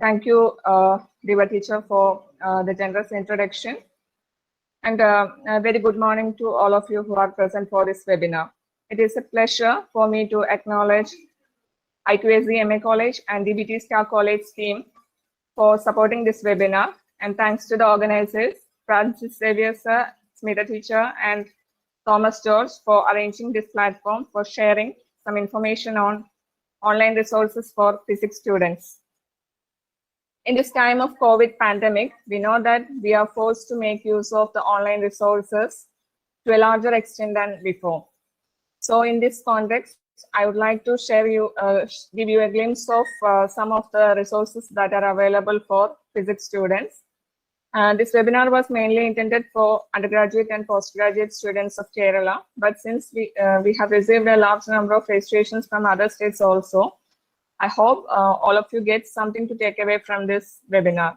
Thank you, Diva teacher, for the generous introduction. And a very good morning to all of you who are present for this webinar. It is a pleasure for me to acknowledge IQAC MA College and DBT Star College team for supporting this webinar. And thanks to the organizers, Francis Xavier sir, Smita teacher, and Thomas George for arranging this platform for sharing some information on online resources for physics students. In this time of COVID pandemic, we know that we are forced to make use of the online resources to a larger extent than before. So in this context, I would like to give you a glimpse of some of the resources that are available for physics students. This webinar was mainly intended for undergraduate and postgraduate students of Kerala, but since we have received a large number of registrations from other states also, I hope all of you get something to take away from this webinar.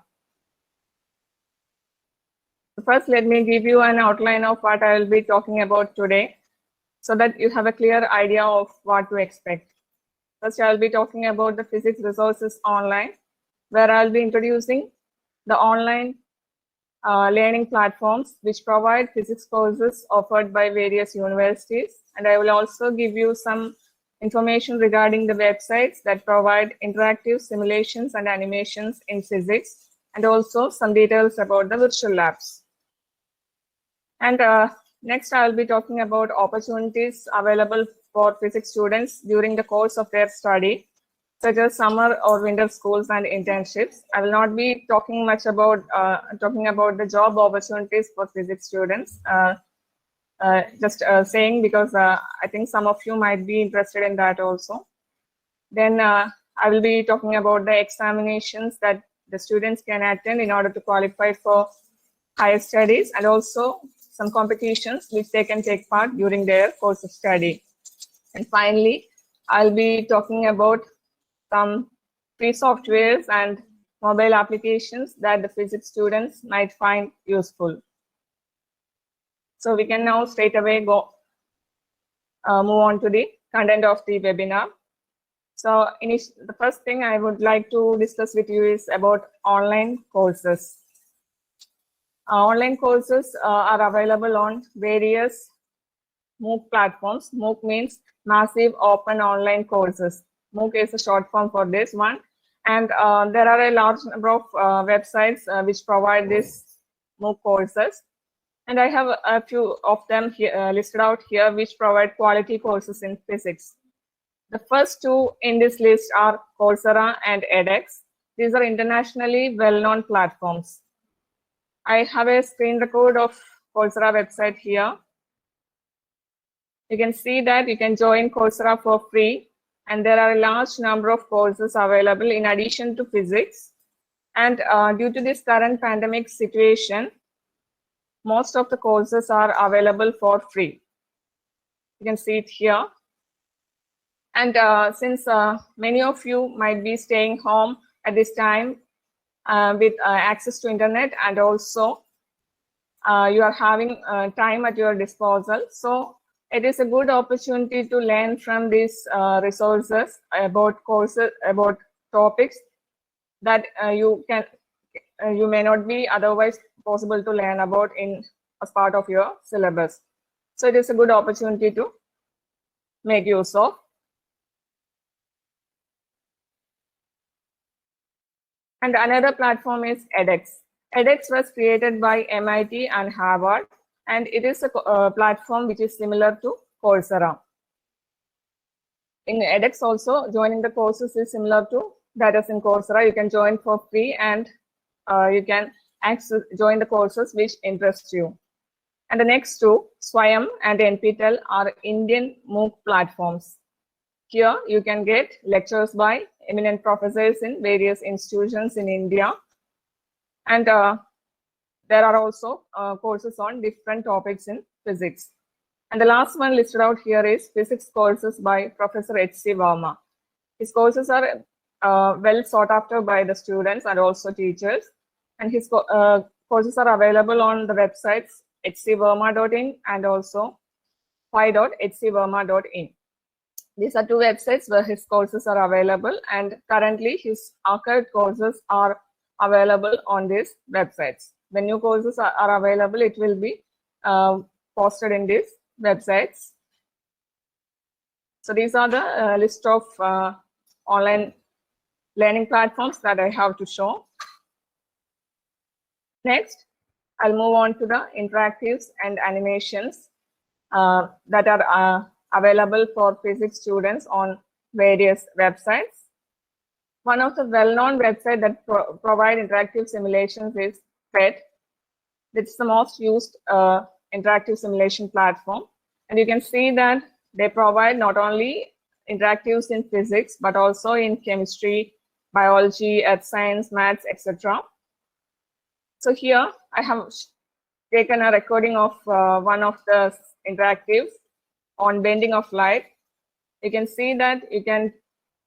First, let me give you an outline of what I will be talking about today so that you have a clear idea of what to expect. First, I will be talking about the physics resources online, where I'll be introducing the online learning platforms which provide physics courses offered by various universities. And I will also give you some information regarding the websites that provide interactive simulations and animations in physics, and also some details about the virtual labs. And next, I will be talking about opportunities available for physics students during the course of their study, such as summer or winter schools and internships. I will not be talking much about the job opportunities for physics students. Just saying because I think some of you might be interested in that also. Then I will be talking about the examinations that the students can attend in order to qualify for higher studies, and also some competitions which they can take part during their course of study. And finally, I'll be talking about some free softwares and mobile applications that the physics students might find useful. So we can now straight away move on to the content of the webinar. So the first thing I would like to discuss with you is about online courses. Online courses are available on various MOOC platforms. MOOC means Massive Open Online Courses. MOOC is a short form for this one. And there are a large number of websites which provide these MOOC courses. And I have a few of them here, listed out here, which provide quality courses in physics. The first two in this list are Coursera and edX. These are internationally well-known platforms. I have a screen record of Coursera website here. You can see that you can join Coursera for free, and there are a large number of courses available in addition to physics. And due to this current pandemic situation, most of the courses are available for free. You can see it here. And since many of you might be staying home at this time with access to internet, and also you are having time at your disposal, so it is a good opportunity to learn from these resources about courses, about topics that you may not be otherwise possible to learn about as part of your syllabus. So it is a good opportunity to make use of. And another platform is edX. edX was created by MIT and Harvard, and it is a platform which is similar to Coursera. In edX also, joining the courses is similar to that is in Coursera. You can join for free, and you can join the courses which interest you. And the next two, Swayam and NPTEL, are Indian MOOC platforms. Here you can get lectures by eminent professors in various institutions in India. And there are also courses on different topics in physics. And the last one listed out here is physics courses by Professor H.C. Verma. His courses are well sought after by the students and also teachers. And his courses are available on the websites hcverma.in and also phi.hcverma.in. These are two websites where his courses are available, and currently his archived courses are available on these websites. When new courses are available, it will be posted in these websites. So these are the list of online learning platforms that I have to show. Next, I'll move on to the interactives and animations that are available for physics students on various websites. One of the well-known websites that provide interactive simulations is PhET. It's the most used interactive simulation platform. And you can see that they provide not only interactives in physics, but also in chemistry, biology, earth science, maths, etc. So here I have taken a recording of one of the interactives on bending of light. You can see that you can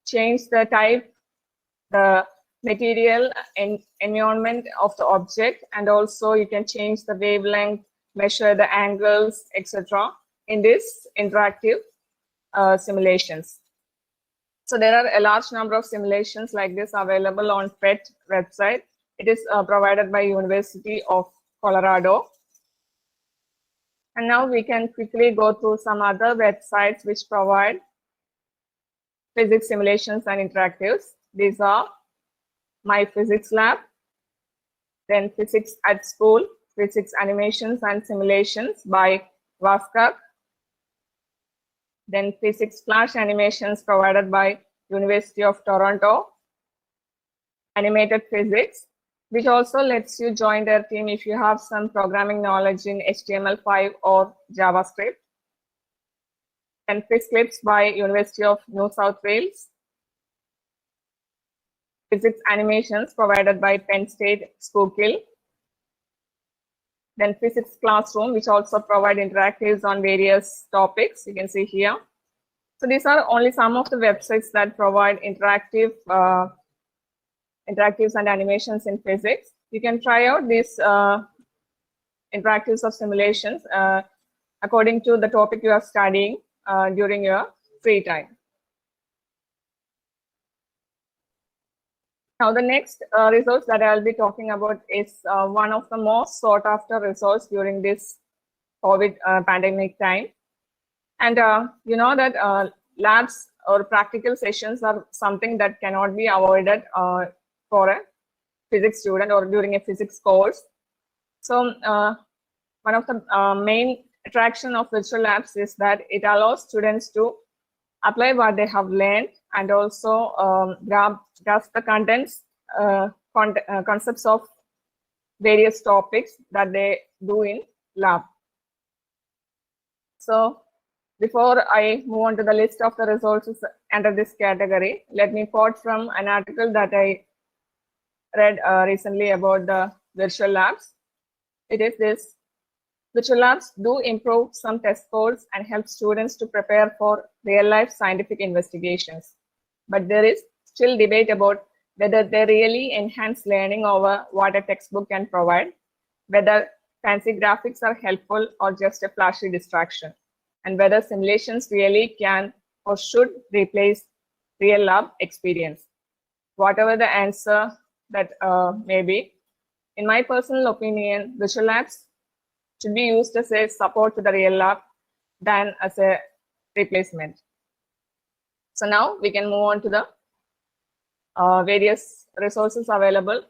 change the type, the material and environment of the object, and also you can change the wavelength, measure the angles, etc. in this interactive simulations. So there are a large number of simulations like this available on PhET website. It is provided by University of Colorado. And now we can quickly go through some other websites which provide physics simulations and interactives. These are My Physics Lab, then Physics at School, Physics Animations and Simulations by Vaskar, then Physics Flash Animations provided by University of Toronto, Animated Physics, which also lets you join their team if you have some programming knowledge in HTML5 or JavaScript, and PhysClips by University of New South Wales, Physics Animations provided by Penn State Schuylkill, then Physics Classroom, which also provide interactives on various topics. You can see here. So these are only some of the websites that provide interactives and animations in physics. You can try out these interactives of simulations according to the topic you are studying during your free time. Now, the next resource that I'll be talking about is one of the most sought after resource during this COVID pandemic time. And you know that labs or practical sessions are something that cannot be avoided for a physics student or during a physics course. So one of the main attraction of virtual labs is that it allows students to apply what they have learned and also grasp the contents, concepts of various topics that they do in lab. So before I move on to the list of the resources under this category, let me quote from an article that I read recently about the virtual labs. It is this: virtual labs do improve some test scores and help students to prepare for real-life scientific investigations. But there is still debate about whether they really enhance learning over what a textbook can provide, whether fancy graphics are helpful or just a flashy distraction, and whether simulations really can or should replace real lab experience. Whatever the answer that may be, in my personal opinion, virtual labs should be used as a support to the real lab than as a replacement. So now we can move on to the various resources available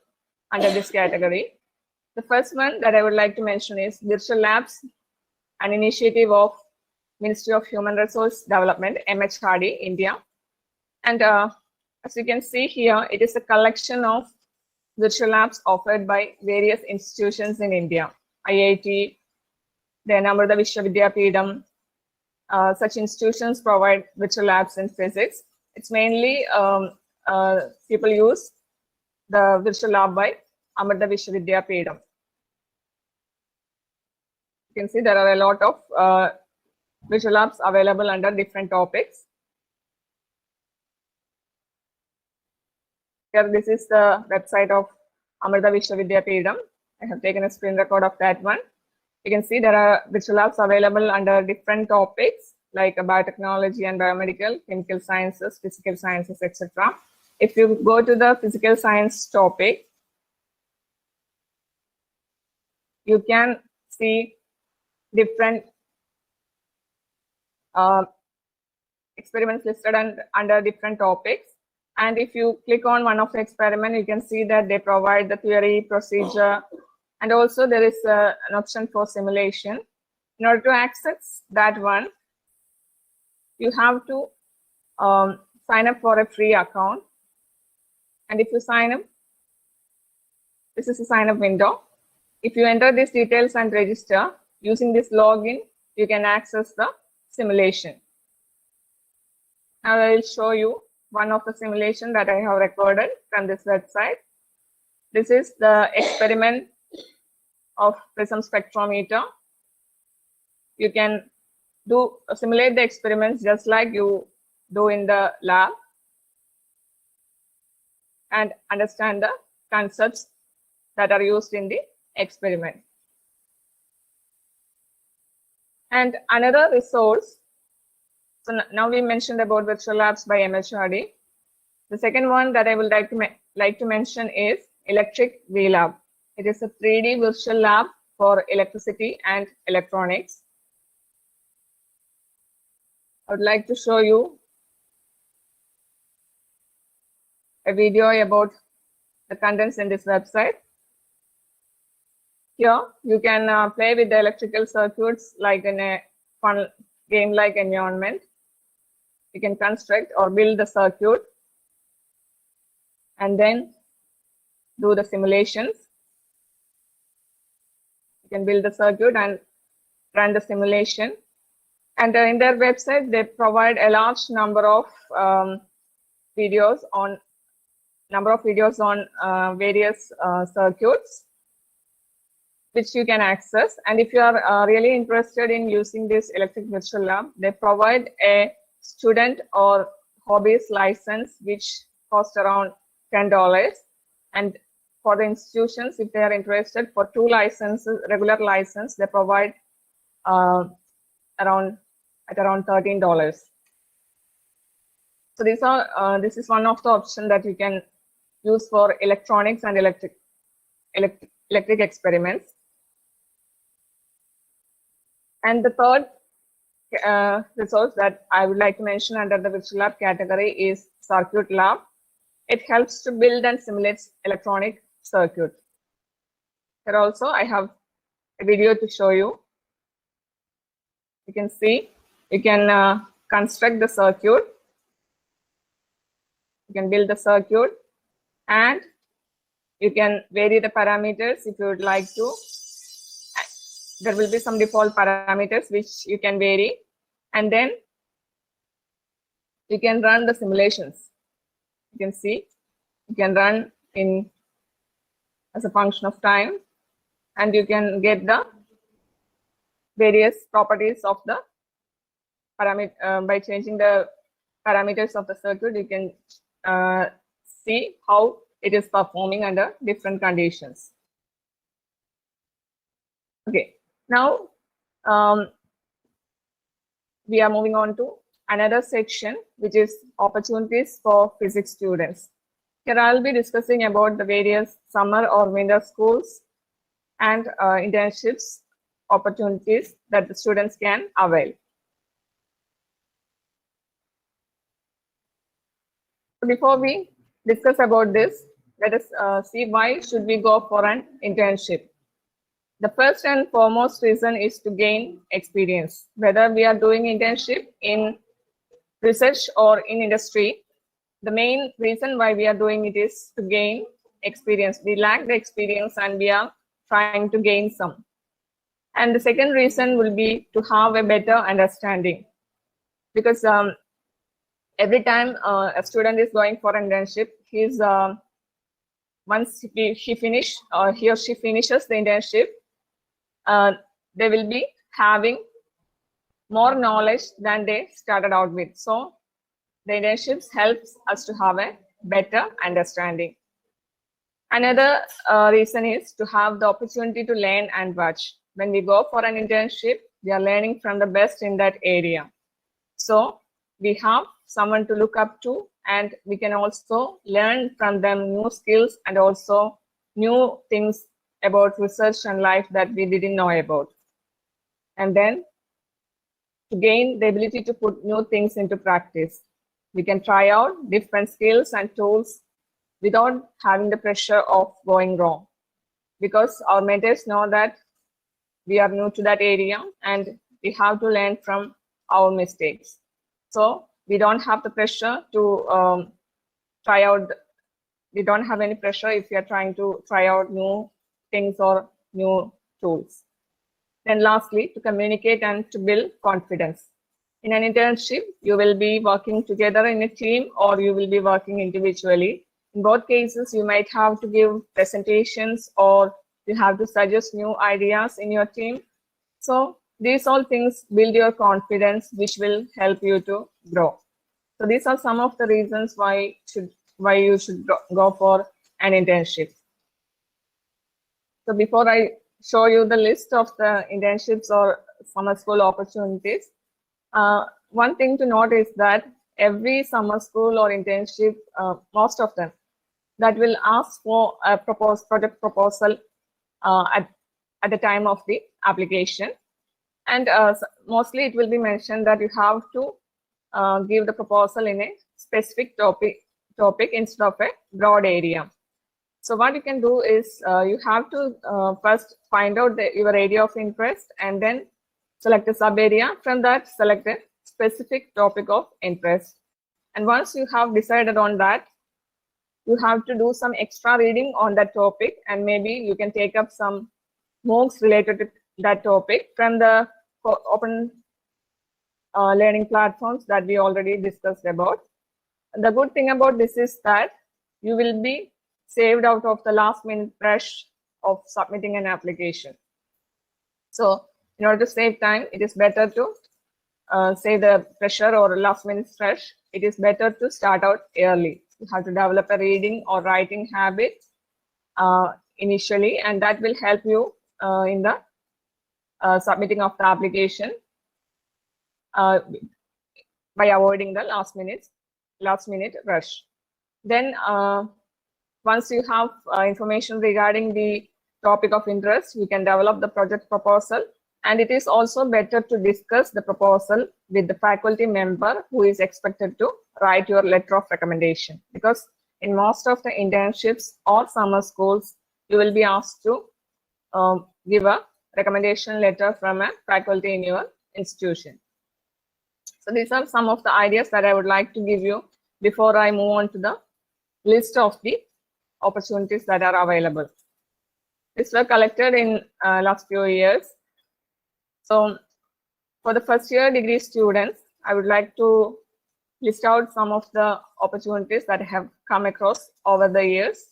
under this category. The first one that I would like to mention is Virtual Labs, an initiative of Ministry of Human Resource Development, MHRD, India. And as you can see here, it is a collection of virtual labs offered by various institutions in India, IIT, then Amrita Vishwavidyapeetham. Such institutions provide virtual labs in physics. It's mainly people use the virtual lab by Amrita Vishwavidyapeetham. You can see there are a lot of virtual labs available under different topics. Here, this is the website of Amrita Vishwavidyapeetham. I have taken a screen record of that one. You can see there are virtual labs available under different topics like biotechnology and biomedical, chemical sciences, physical sciences, etc. If you go to the physical science topic, you can see different experiments listed under different topics. And if you click on one of the experiment, you can see that they provide the theory, procedure, and also there is an option for simulation. In order to access that one, you have to sign up for a free account. And if you sign up, this is a sign up window. If you enter these details and register using this login, you can access the simulation. Now I will show you one of the simulation that I have recorded from this website. This is the experiment of prism spectrometer. You can simulate the experiments just like you do in the lab and understand the concepts that are used in the experiment. And another resource, so now we mentioned about virtual labs by MHRD. The second one that I would like to mention is Electric VLab. It is a 3D virtual lab for electricity and electronics. I would like to show you a video about the contents in this website. Here, you can play with the electrical circuits like in a fun game-like environment. You can construct or build the circuit and then do the simulations. You can build the circuit and run the simulation. And in their website, they provide a large number of videos on various circuits, which you can access. And if you are really interested in using this electric virtual lab, they provide a student or hobbyist license, which costs around $10. And for the institutions, if they are interested, for 2 licenses, regular license, they provide around $13. So this is one of the options that you can use for electronics and electric experiments. And the third resource that I would like to mention under the virtual lab category is Circuit Lab. It helps to build and simulate electronic circuit. Here also I have a video to show you. You can see, you can construct the circuit, you can build the circuit, and you can vary the parameters if you would like to. There will be some default parameters which you can vary, and then you can run the simulations. You can see, you can run in as a function of time, and you can get the various properties of the parameter by changing the parameters of the circuit. You can see how it is performing under different conditions. Okay, now we are moving on to another section, which is opportunities for physics students. Here I'll be discussing about the various summer or winter schools and internships opportunities that the students can avail. Before we discuss about this, let us see why should we go for an internship. The first and foremost reason is to gain experience. Whether we are doing internship in research or in industry, the main reason why we are doing it is to gain experience. We lack the experience and we are trying to gain some. And the second reason will be to have a better understanding, because every time a student is going for an internship, once he or she finishes the internship, they will be having more knowledge than they started out with. So the internships helps us to have a better understanding. Another reason is to have the opportunity to learn and watch. When we go for an internship, we are learning from the best in that area. So we have someone to look up to, and we can also learn from them new skills and also new things about research and life that we didn't know about. And then to gain the ability to put new things into practice, we can try out different skills and tools without having the pressure of going wrong, because our mentors know that we are new to that area and we have to learn from our mistakes. So we don't have the pressure to try out. We don't have any pressure if we are trying to try out new things or new tools. Then lastly, to communicate and to build confidence. In an internship, you will be working together in a team or you will be working individually. In both cases, you might have to give presentations or you have to suggest new ideas in your team. So these all things build your confidence, which will help you to grow. So these are some of the reasons why you should go for an internship. So before I show you the list of the internships or summer school opportunities, one thing to note is that every summer school or internship, most of them, that will ask for a project proposal at the time of the application. And mostly it will be mentioned that you have to give the proposal in a specific topic instead of a broad area. So what you can do is you have to first find out your area of interest and then select a sub area. From that, select a specific topic of interest. And once you have decided on that, you have to do some extra reading on that topic, and maybe you can take up some MOOCs related to that topic from the open learning platforms that we already discussed about. The good thing about this is that you will be saved out of the last minute rush of submitting an application. So in order to save time, it is better to save the pressure or last minute rush. It is better to start out early. You have to develop a reading or writing habit initially, and that will help you in the submitting of the application by avoiding the last minute rush. Then once you have information regarding the topic of interest, you can develop the project proposal. And it is also better to discuss the proposal with the faculty member who is expected to write your letter of recommendation. Because in most of the internships or summer schools, you will be asked to give a recommendation letter from a faculty in your institution. So these are some of the ideas that I would like to give you before I move on to the list of the opportunities that are available. These were collected in last few years. So for the first year degree students, I would like to list out some of the opportunities that have come across over the years.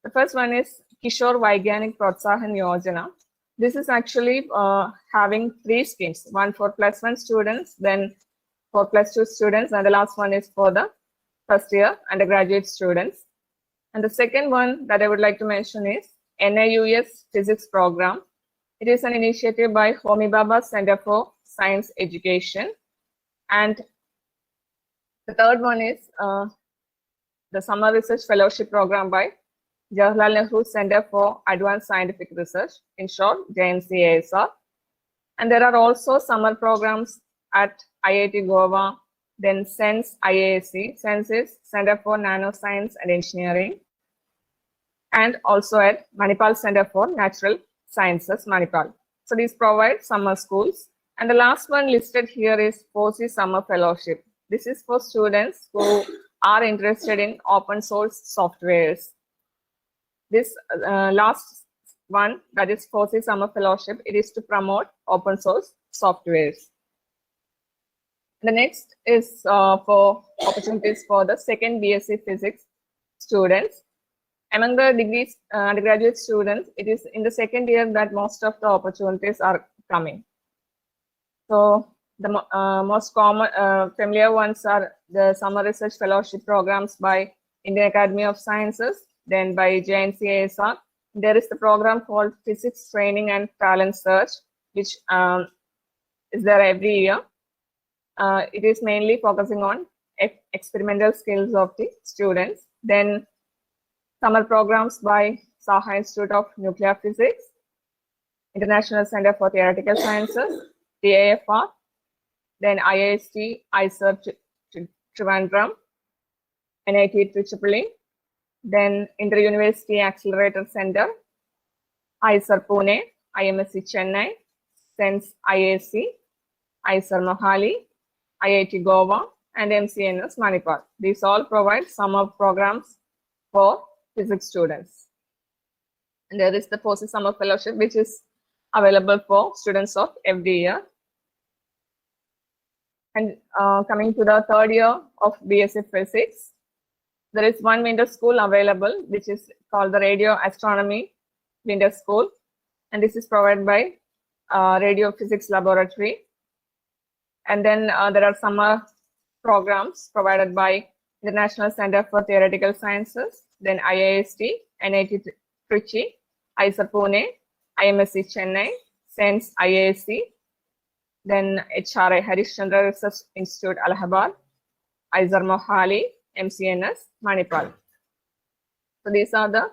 The first one is Kishore Vaigyanik Protsahan Yojana. This is actually having 3 schemes, one for +1 students, then for +2 students, and the last one is for the first year undergraduate students. And the second one that I would like to mention is NIUS Physics Program. It is an initiative by Homi Bhabha Center for Science Education. And the third one is the Summer Research Fellowship Program by Jawaharlal Nehru Center for Advanced Scientific Research, in short, JNCASR. And there are also summer programs at IIT Goa, then SENS IASC. SENS is Center for Nanoscience and Engineering, and also at Manipal Center for Natural Sciences, Manipal. So these provide summer schools. And the last one listed here is FOSSEE Summer Fellowship. This is for students who are interested in open source softwares. This last one, that is FOSSEE Summer Fellowship, it is to promote open source softwares. The next is for opportunities for the second BSc Physics students. Among the degrees undergraduate students, it is in the second year that most of the opportunities are coming. So the most common familiar ones are the Summer Research Fellowship programs by Indian Academy of Sciences, then by JNCASR. There is the program called Physics Training and Talent Search, which is there every year. it is mainly focusing on experimental skills of the students. Then summer programs by Saha Institute of Nuclear Physics, International Center for Theoretical Sciences, TAFR, then IIST, ISER Trivandrum, NIT Trichypilli, then Inter-University Accelerator Center, ISER Pune, IMSC Chennai, SENS IAC, ISER Mohali, IIT Goa, and MCNS Manipal. These all provide summer programs for physics students. And there is the POSI Summer Fellowship, which is available for students of every year. And coming to the third year of BSc Physics, there is one winter school available, which is called the Radio Astronomy Winter School. And this is provided by Radio Physics Laboratory. And then there are summer programs provided by International Center for Theoretical Sciences, then IIST, NIT Trichy, ISER Pune, IMSC Chennai, SENS IAC, then HRI Harishchandra Research Institute Allahabad, ISER Mohali, MCNS Manipal. So these are the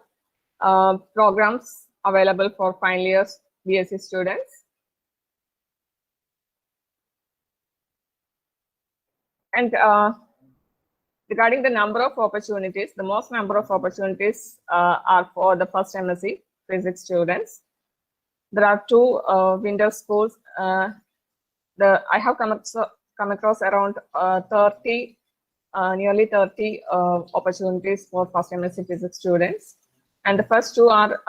programs available for final year BSc students. And regarding the number of opportunities, the most number of opportunities are for the first MSc Physics students. There are two winter schools. I have come across around 30, nearly 30 opportunities for first MSc Physics students. And the first two are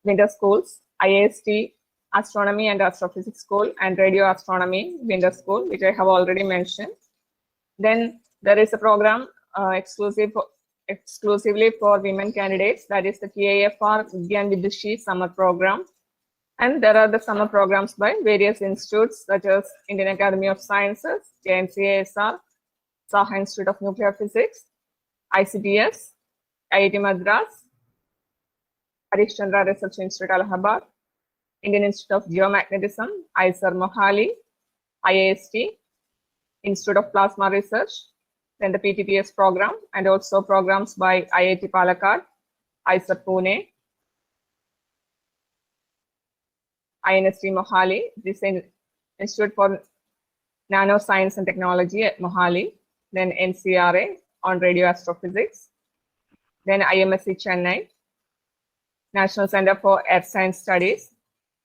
winter schools, IIST Astronomy and Astrophysics School and Radio Astronomy Winter School, which I have already mentioned. Then there is a program exclusively for women candidates, that is the TAFR Vigyan Vidushi Summer Program. And there are the summer programs by various institutes such as Indian Academy of Sciences, JNCASR, Saha Institute of Nuclear Physics, ICTS, IIT Madras, Harishchandra Research Institute Allahabad, Indian Institute of Geomagnetism, ISER Mohali, IIST, Institute of Plasma Research, then the PTPS program, and also programs by IIT Palakkad, ISER Pune, INST Mohali, this is Institute for Nanoscience and Technology at Mohali, then NCRA on Radio Astrophysics, then IMSC Chennai, National Center for Earth Science Studies,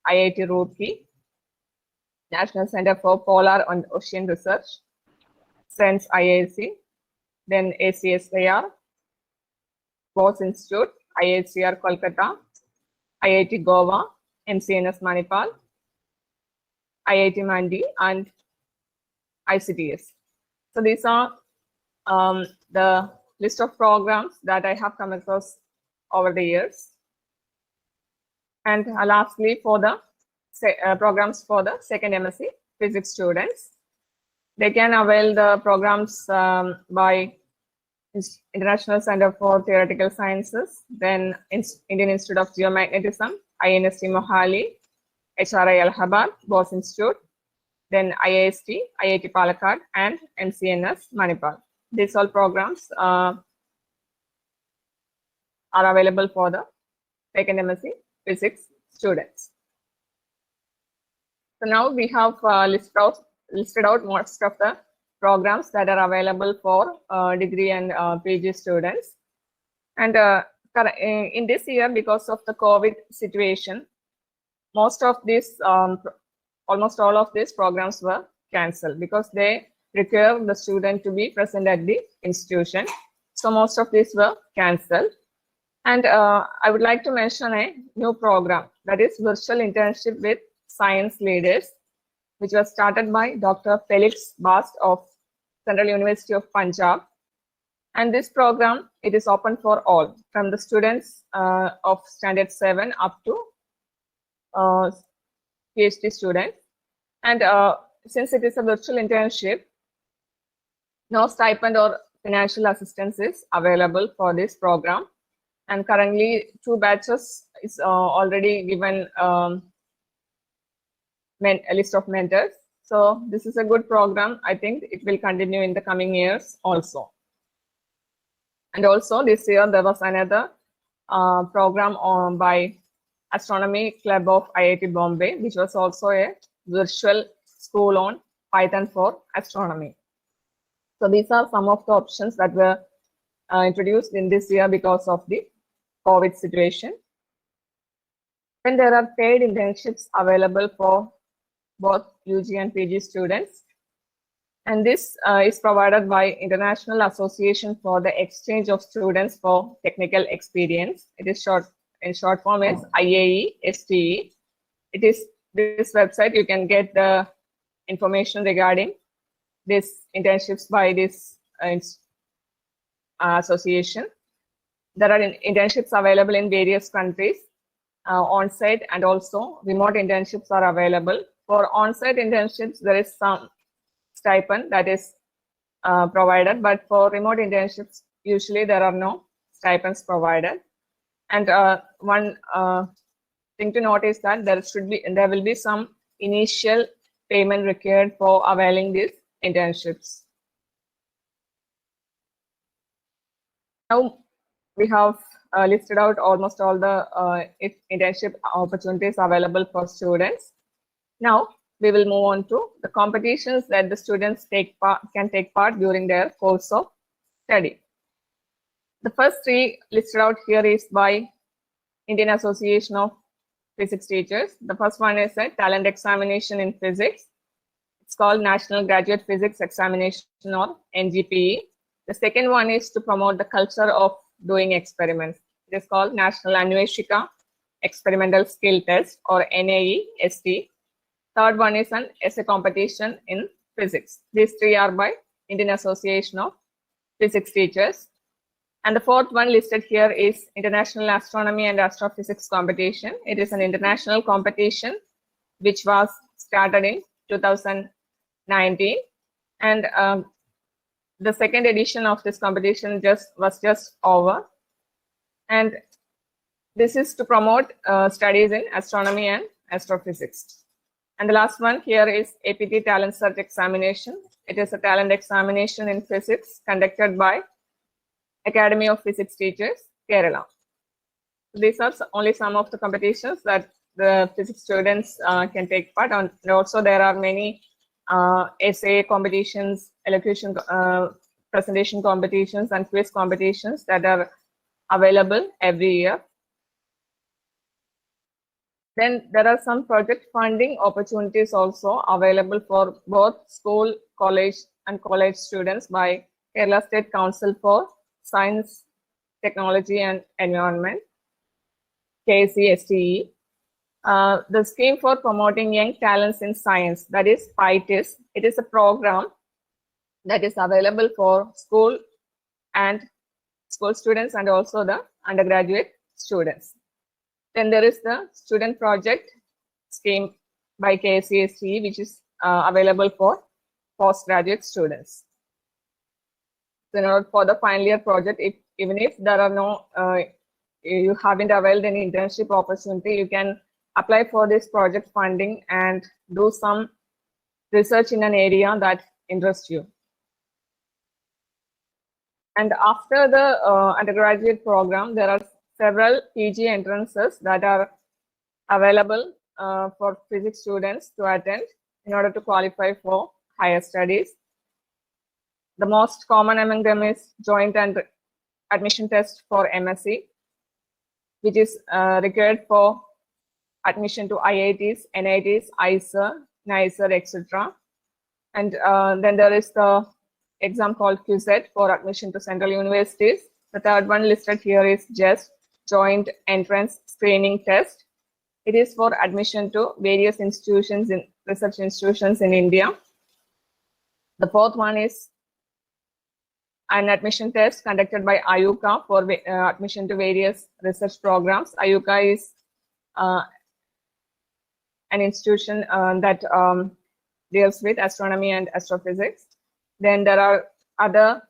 IIT Roorkee, National Center for Polar and Ocean Research, SENS IAC, then ACSIR, Bose Institute, IICR Kolkata, IIT Goa, MCNS Manipal, IIT Mandi, and ICTS. So these are the list of programs that I have come across over the years. And lastly, for the programs for the second MSc Physics students, they can avail the programs by International Center for Theoretical Sciences, then Indian Institute of Geomagnetism, INST Mohali, HRI Allahabad, Bose Institute, then IIST, IIT Palakkad, and MCNS Manipal. These all programs are available for the second MSc Physics students. So now we have listed out most of the programs that are available for degree and PG students. And in this year, because of the COVID situation, most of these, almost all of these programs were cancelled because they require the student to be present at the institution. So most of these were cancelled. And I would like to mention a new program, that is virtual internship with science leaders, which was started by Dr. Felix Bast of Central University of Punjab. And this program, it is open for all, from the students of Standard 7 up to PhD students. And since it is a virtual internship, no stipend or financial assistance is available for this program. And currently 2 batches is already given a list of mentors. So this is a good program. I think it will continue in the coming years also. And also this year there was another program by Astronomy Club of IIT Bombay, which was also a virtual school on Python for astronomy. So these are some of the options that were introduced in this year because of the COVID situation. Then there are paid internships available for both UG and PG students. And this is provided by International Association for the Exchange of Students for Technical Experience. It is in short form is IAE-STE. It is this website. You can get the information regarding these internships by this association. There are internships available in various countries, on-site and also remote internships are available. For on-site internships, there is some stipend that is provided, but for remote internships, usually there are no stipends provided. And one thing to note is that there will be some initial payment required for availing these internships. Now we have listed out almost all the internship opportunities available for students. Now we will move on to the competitions that the students can take part during their course of study. The first three listed out here is by Indian Association of Physics Teachers. The first one is a talent examination in physics. It's called National Graduate Physics Examination, or NGPE. The second one is to promote the culture of doing experiments. It is called National Anveshika Experimental Skill Test, or NAE-ST. Third one is an essay competition in physics. These three are by Indian Association of Physics Teachers. And the fourth one listed here is International Astronomy and Astrophysics Competition. It is an international competition which was started in 2019. And the second edition of this competition was just over. And this is to promote studies in astronomy and astrophysics. And the last one here is APT Talent Search Examination. It is a talent examination in physics conducted by Academy of Physics Teachers, Kerala. These are only some of the competitions that the physics students can take part on. And also there are many essay competitions, elocution presentation competitions, and quiz competitions that are available every year. Then there are some project funding opportunities also available for both school, college, and college students by Kerala State Council for Science, Technology, and Environment, KSCSTE. The scheme for promoting young talents in science, that is PITIS. It is a program that is available for school students and also the undergraduate students. Then there is the student project scheme by KSCSTE, which is available for postgraduate students. So for the final year project, even if there are no, you haven't availed any internship opportunity, you can apply for this project funding and do some research in an area that interests you. And after the undergraduate program, there are several PG entrances that are available for physics students to attend in order to qualify for higher studies. The most common among them is joint and admission test for MSc, which is required for admission to IITs, NITs, IISER, NICER, etc. And then there is the exam called QCET for admission to central universities. The third one listed here is JEST, Joint Entrance Screening Test. It is for admission to various institutions in research institutions in India. The fourth one is an admission test conducted by IUCAA for admission to various research programs. IUCAA is an institution that deals with astronomy and astrophysics. Then there are other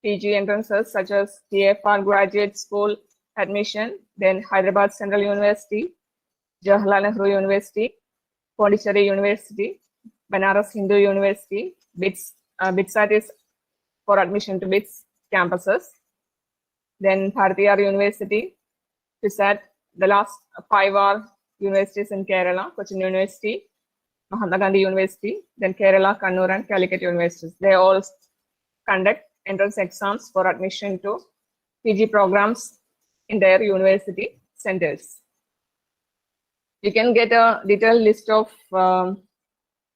PG entrances such as TFR Graduate School Admission, then Hyderabad Central University, Jawaharlal Nehru University, Pondicherry University, Banaras Hindu University. BITSAT is for admission to BITS campuses. Then Bharatiyar University, PISAT. The last 5 are universities in Kerala, Cochin University, Mahatma Gandhi University, then Kerala, Kannur and Calicut universities. They all conduct entrance exams for admission to PG programs in their university centers. You can get a detailed list of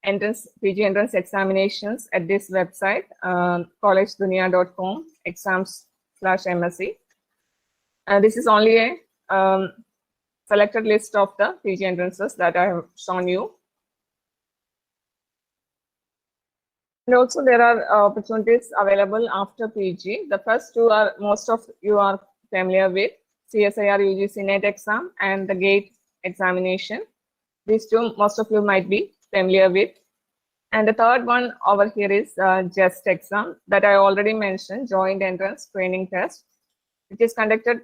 PG entrance examinations at this website, collegedunia.com, exams/MSc. This is only a selected list of the PG entrances that I have shown you. And also there are opportunities available after PG. The first two are most of you are familiar with, CSIR UGC NET exam and the GATE examination. These two most of you might be familiar with. And the third one over here is JEST exam that I already mentioned, Joint Entrance Training Test. It is conducted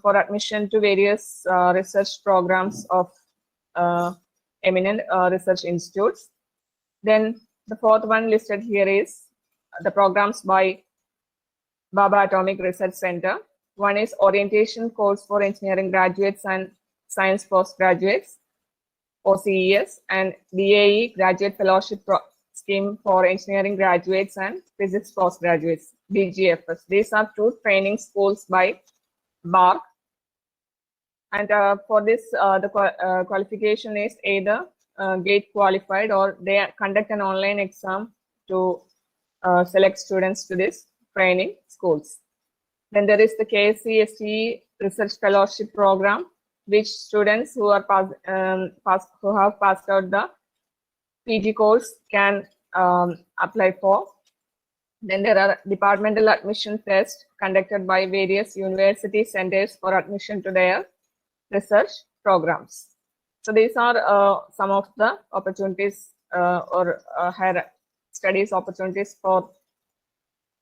for admission to various research programs of eminent research institutes. Then the fourth one listed here is the programs by Bhabha Atomic Research Center. One is Orientation Course for Engineering Graduates and Science Postgraduates, OCES, and DAE Graduate Fellowship Scheme for Engineering Graduates and Physics Postgraduates, BGFS. These are two training schools by BARC. And for this, the qualification is either GATE qualified or they conduct an online exam to select students to this training schools. Then there is the KSCSE Research Fellowship Program, which students who are who have passed out the PG course can apply for. Then there are departmental admission tests conducted by various university centers for admission to their research programs. So these are some of the opportunities or higher studies opportunities for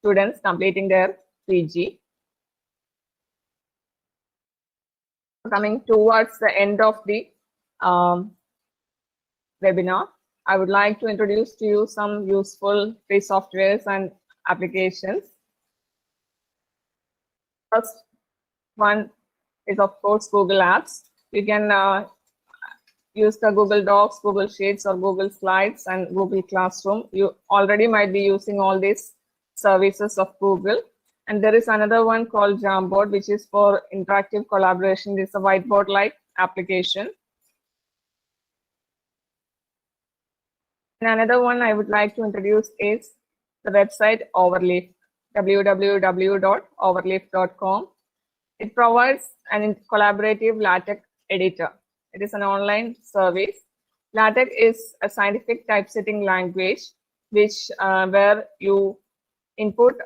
students completing their PG. Coming towards the end of the webinar, I would like to introduce to you some useful free softwares and applications. First one is, of course, Google Apps. You can use the Google Docs, Google Sheets, or Google Slides and Google Classroom. You already might be using all these services of Google. And there is another one called Jamboard, which is for interactive collaboration. It's a whiteboard-like application. And another one I would like to introduce is the website Overleaf, www.overleaf.com. It provides an collaborative LaTeX editor. It is an online service. LaTeX is a scientific typesetting language, which where you input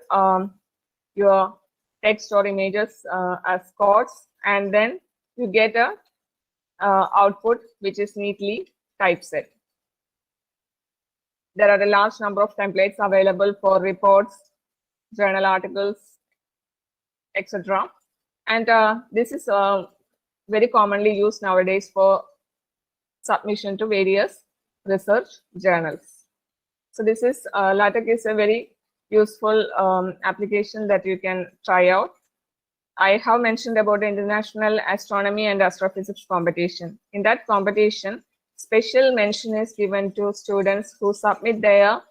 your text or images as codes, and then you get a output which is neatly typeset. There are a large number of templates available for reports, journal articles, etc. And this is very commonly used nowadays for submission to various research journals. So this is LaTeX is a very useful application that you can try out. I have mentioned about the International Astronomy and Astrophysics competition. In that competition, special mention is given to students who submit their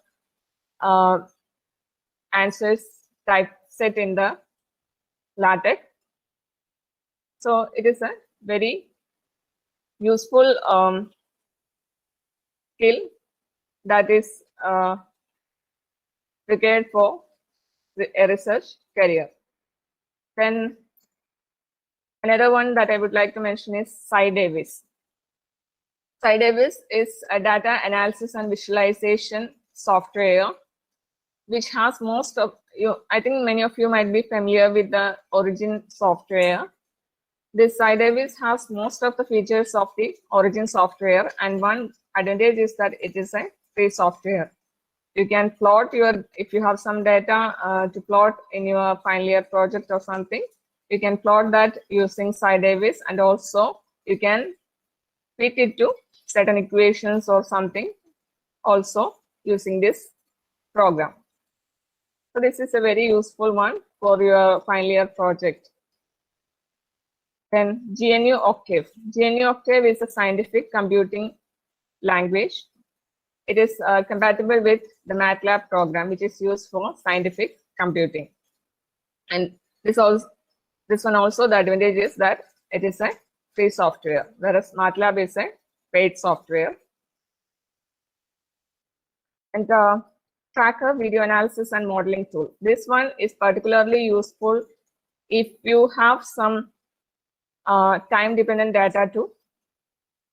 answers typeset in the LaTeX. So it is a very useful skill that is prepared for a research career. Then another one that I would like to mention is SciDavis. SciDavis is a data analysis and visualization software which has most of you. I think many of you might be familiar with the Origin software. This SciDavis has most of the features of the Origin software, and one advantage is that it is a free software. You can plot your, if you have some data to plot in your final year project or something, you can plot that using SciDavis, and also you can fit it to certain equations or something also using this program. So this is a very useful one for your final year project. Then GNU Octave. GNU Octave is a scientific computing language. It is compatible with the MATLAB program, which is used for scientific computing. And this one also, the advantage is that it is a free software, whereas MATLAB is a paid software. And Tracker video analysis and modeling tool. This one is particularly useful if you have some time-dependent data to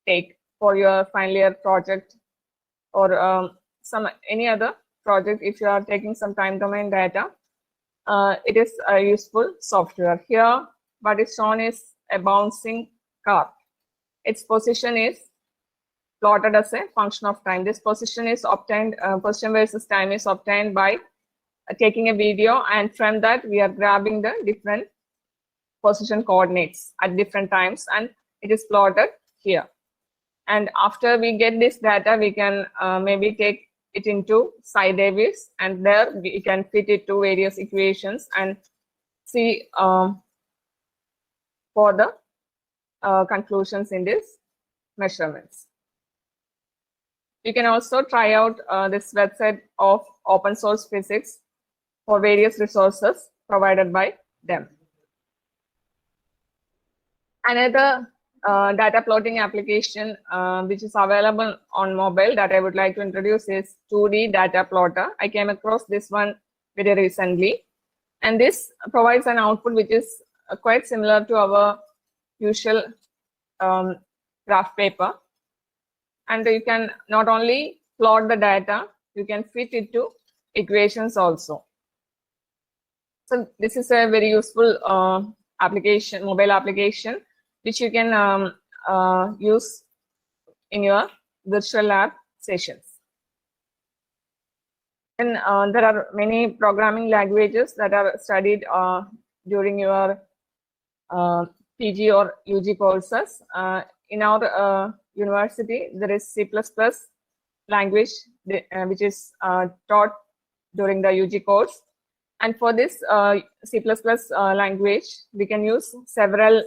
take for your final year project or any other project. If you are taking some time domain data, it is a useful software. Here, what is shown is a bouncing car. Its position is plotted as a function of time. This position is obtained, position versus time is obtained by taking a video, and from that we are grabbing the different position coordinates at different times, and it is plotted here. And after we get this data, we can maybe take it into SciDavis, and there we can fit it to various equations and see for the conclusions in these measurements. You can also try out this website of Open Source Physics for various resources provided by them. Another data plotting application which is available on mobile that I would like to introduce is 2D data plotter. I came across this one very recently, and this provides an output which is quite similar to our usual graph paper. And you can not only plot the data, you can fit it to equations also. So this is a very useful application, mobile application, which you can use in your virtual lab sessions. And there are many programming languages that are studied during your PG or UG courses. In our university, there is C++ language which is taught during the UG course. And for this C++ language, we can use several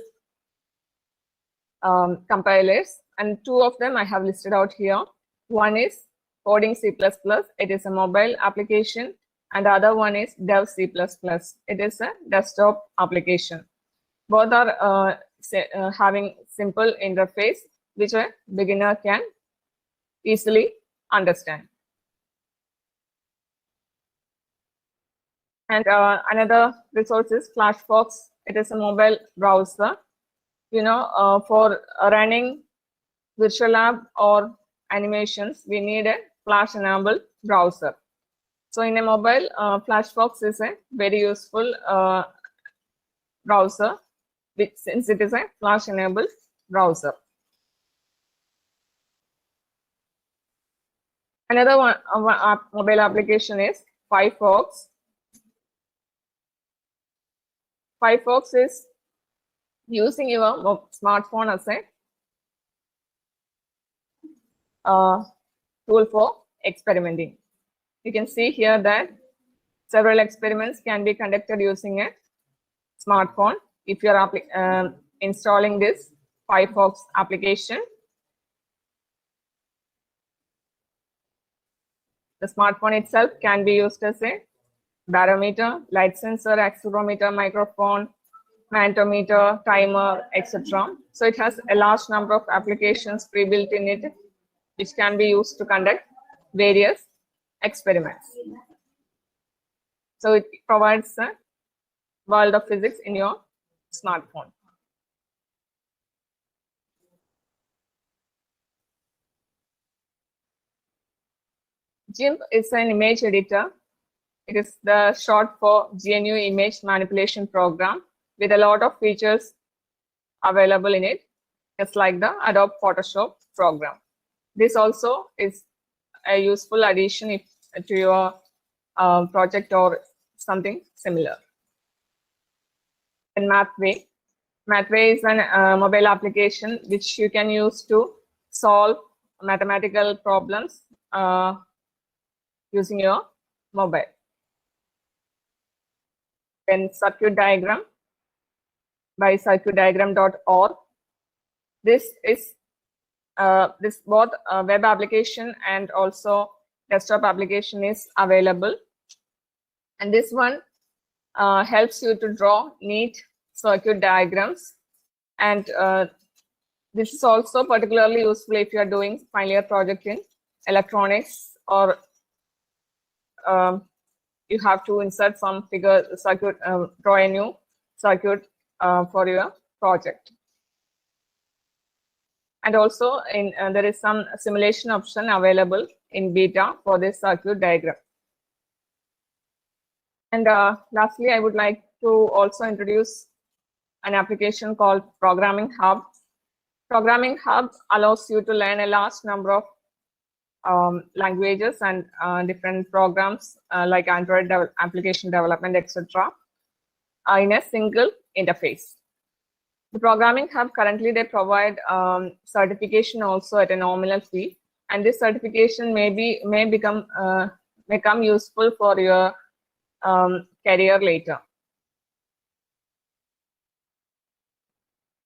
compilers, and two of them I have listed out here. One is Coding C++, it is a mobile application, and the other one is Dev C++, it is a desktop application. Both are having simple interface which a beginner can easily understand. And another resource is FlashFox. It is a mobile browser. You know, for running virtual lab or animations, we need a Flash enabled browser. So in a mobile, FlashFox is a very useful browser, since it is a Flash enabled browser. Another one mobile application is Firefox. Firefox is using your smartphone as a tool for experimenting. You can see here that several experiments can be conducted using a smartphone. If you are installing this Firefox application, the smartphone itself can be used as a barometer, light sensor, accelerometer, microphone, magnetometer, timer, etc. So it has a large number of applications pre-built in it, which can be used to conduct various experiments. So it provides a world of physics in your smartphone. GIMP is an image editor. It is the short for GNU Image Manipulation Program, with a lot of features available in it, just like the Adobe Photoshop program. This also is a useful addition to your project or something similar. And Mathway. Mathway is a mobile application which you can use to solve mathematical problems using your mobile. Then circuit diagram by circuitdiagram.org. This is this both web application and also desktop application is available, and this one helps you to draw neat circuit diagrams, and this is also particularly useful if you are doing final year project in electronics, or you have to insert some figure circuit, draw a new circuit for your project. And also in there is some simulation option available in beta for this circuit diagram. And lastly, I would like to also introduce an application called Programming Hub. Programming Hub allows you to learn a large number of languages and different programs like Android application development, etc. In a single interface. The Programming Hub currently they provide certification also at a nominal fee, and this certification may become useful for your career later.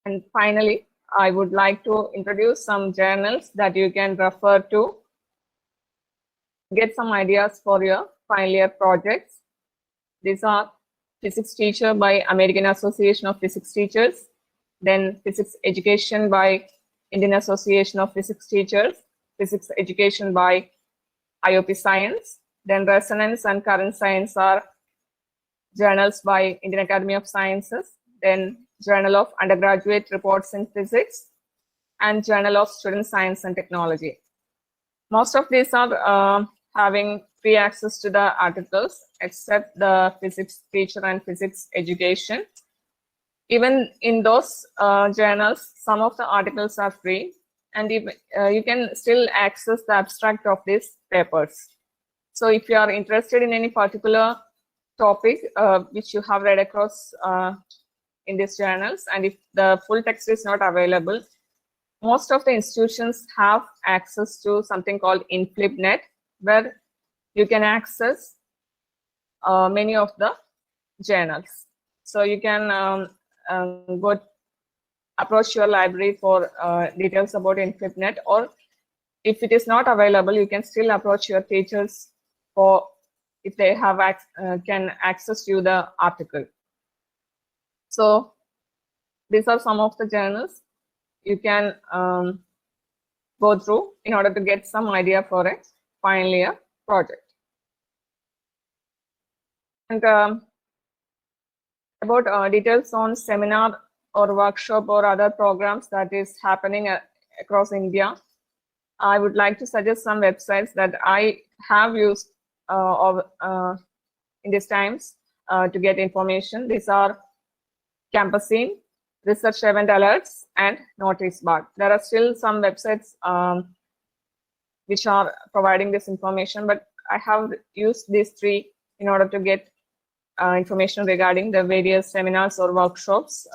And finally, I would like to introduce some journals that you can refer to get some ideas for your final year projects. These are Physics Teacher by American Association of Physics Teachers, then Physics Education by Indian Association of Physics Teachers, Physics Education by IOP Science, then Resonance and Current Science are journals by Indian Academy of Sciences, then Journal of Undergraduate Reports in Physics, and Journal of Student Science and Technology. Most of these are having free access to the articles, except the Physics Teacher and Physics Education. Even in those journals, some of the articles are free, and you can still access the abstract of these papers. So if you are interested in any particular topic which you have read across in these journals, and if the full text is not available, most of the institutions have access to something called InflipNet, where you can access many of the journals. So you can go approach your library for details about InflipNet, or if it is not available, you can still approach your teachers for if they have can access you the article. So these are some of the journals you can go through in order to get some idea for a final year project. And about details on seminar or workshop or other programs that is happening across India, I would like to suggest some websites that I have used in these times to get information. These are Campusine, Research Event Alerts, and NoticeBard. There are still some websites which are providing this information, but I have used these three in order to get information regarding the various seminars or workshops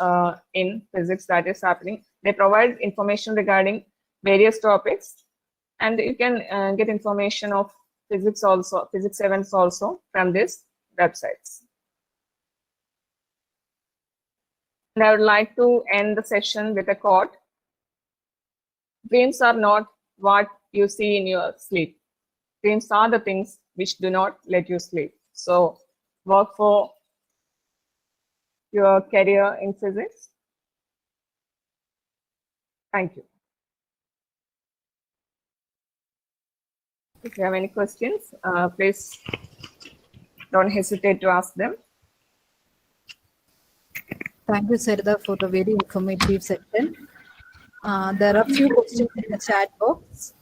in physics that is happening. They provide information regarding various topics, and you can get information of physics also, physics events also from these websites. And I would like to end the session with a quote. Dreams are not what you see in your sleep. Dreams are the things which do not let you sleep. So work for your career in physics. Thank you. If you have any questions, please don't hesitate to ask them. Thank you, Sarita, for the very informative session. There are a few questions in the chat box.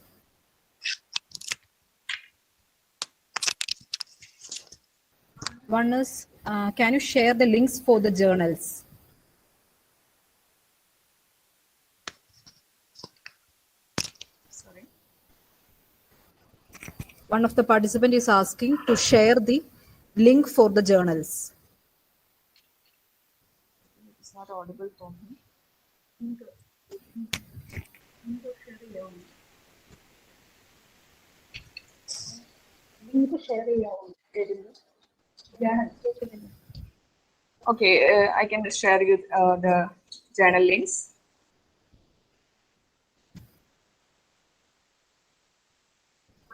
One is, can you share the links for the journals? Sorry. One of the participants is asking to share the link for the journals. It's not audible for me. Okay, I can share you the journal links.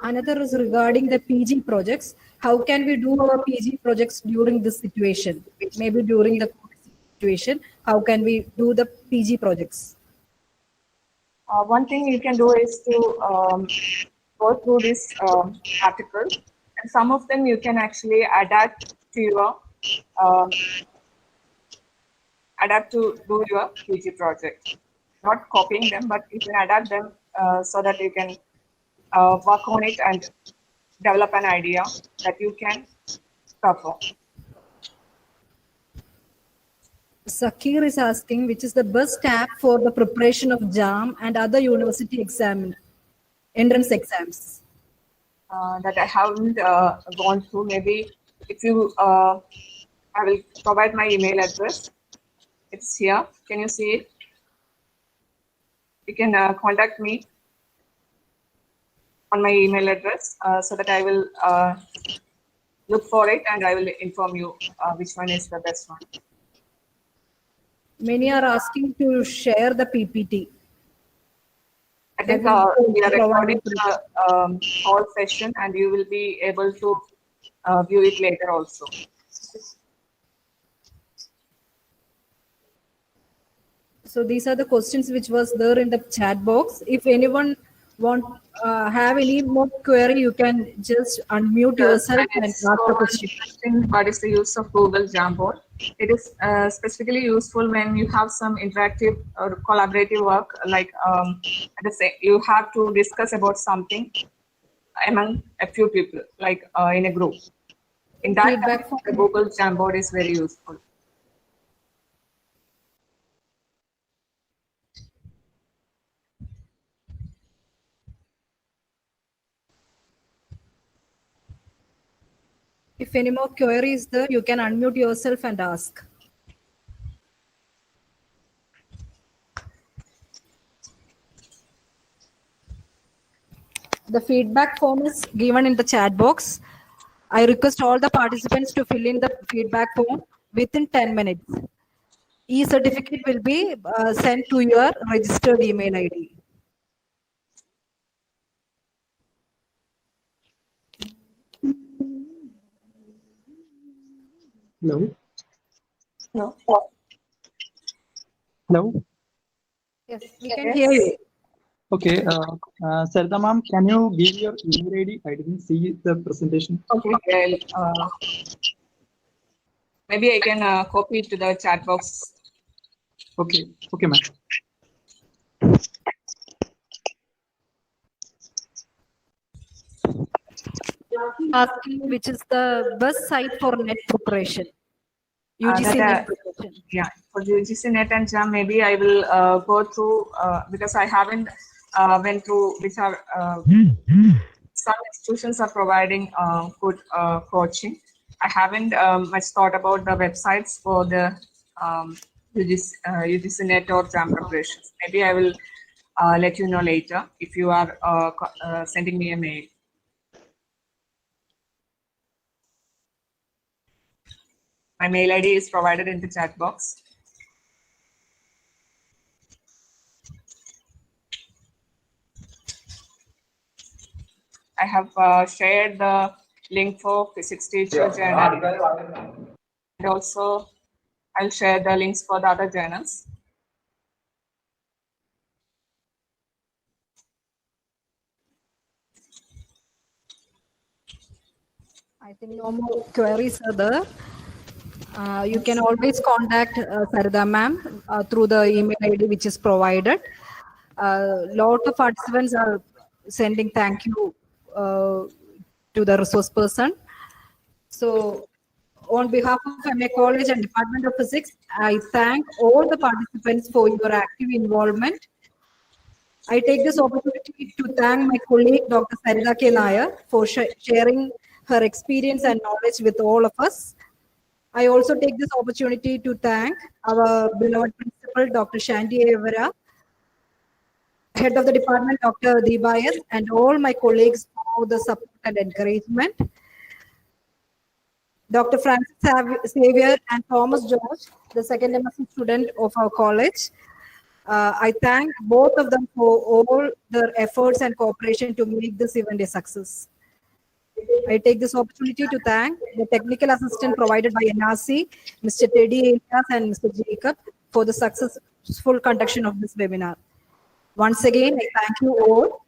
Another is regarding the PG projects. How can we do our PG projects during this situation? Maybe during the COVID situation, how can we do the PG projects? One thing you can do is to go through this article, and some of them you can actually adapt to your do your PG project. Not copying them, but you can adapt them so that you can work on it and develop an idea that you can perform. Sakir is asking which is the best app for the preparation of JAM and other university entrance exams. That I haven't gone through. Maybe if you, I will provide my email address. It's here. Can you see it? You can contact me on my email address so that I will look for it and I will inform you which one is the best one. Many are asking to share the PPT. I think we are recording the whole session and you will be able to view it later also. So these are the questions which was there in the chat box. If anyone have any more query, you can just unmute yourself and ask the question. What is the use of Google Jamboard? It is specifically useful when you have some interactive or collaborative work, like you have to discuss about something among a few people, like in a group. In that time, the Google Jamboard is very useful. If any more queries there, you can unmute yourself and ask. The feedback form is given in the chat box. I request all the participants to fill in the feedback form within 10 minutes. E-certificate will be sent to your registered email ID. Hello. No. Hello. Yes, we can hear you. Okay. Sarita ma'am, can you give your email ID? I didn't see the presentation. Okay. Maybe I can copy it to the chat box. Okay. Okay, ma'am. Asking which is the best site for net preparation. UGC net preparation. Yeah, for UGC net and JAM, maybe I will go through because I haven't went through which are some institutions are providing good coaching. I haven't much thought about the websites for the UGC net or JAM preparations. Maybe I will let you know later if you are sending me a mail. My mail ID is provided in the chat box. I have shared the link for physics teacher journal, and also I'll share the links for the other journals. I think no more queries are there. You can always contact Sarita ma'am through the email ID which is provided. Lot of participants are sending thank you to the resource person. So on behalf of MA College and Department of Physics, I thank all the participants for your active involvement. I take this opportunity to thank my colleague, Dr. Sarita K. Nair, for sharing her experience and knowledge with all of us. I also take this opportunity to thank our beloved principal, Dr. Shanti Evera, head of the department, Dr. Deebayas, and all my colleagues for the support and encouragement. Dr. Francis Xavier and Thomas George, the second MSc student of our college. I thank both of them for all their efforts and cooperation to make this event a success. I take this opportunity to thank the technical assistance provided by NRC, Mr. Teddy Elias and Mr. Jacob for the successful conduction of this webinar. Once again, I thank you all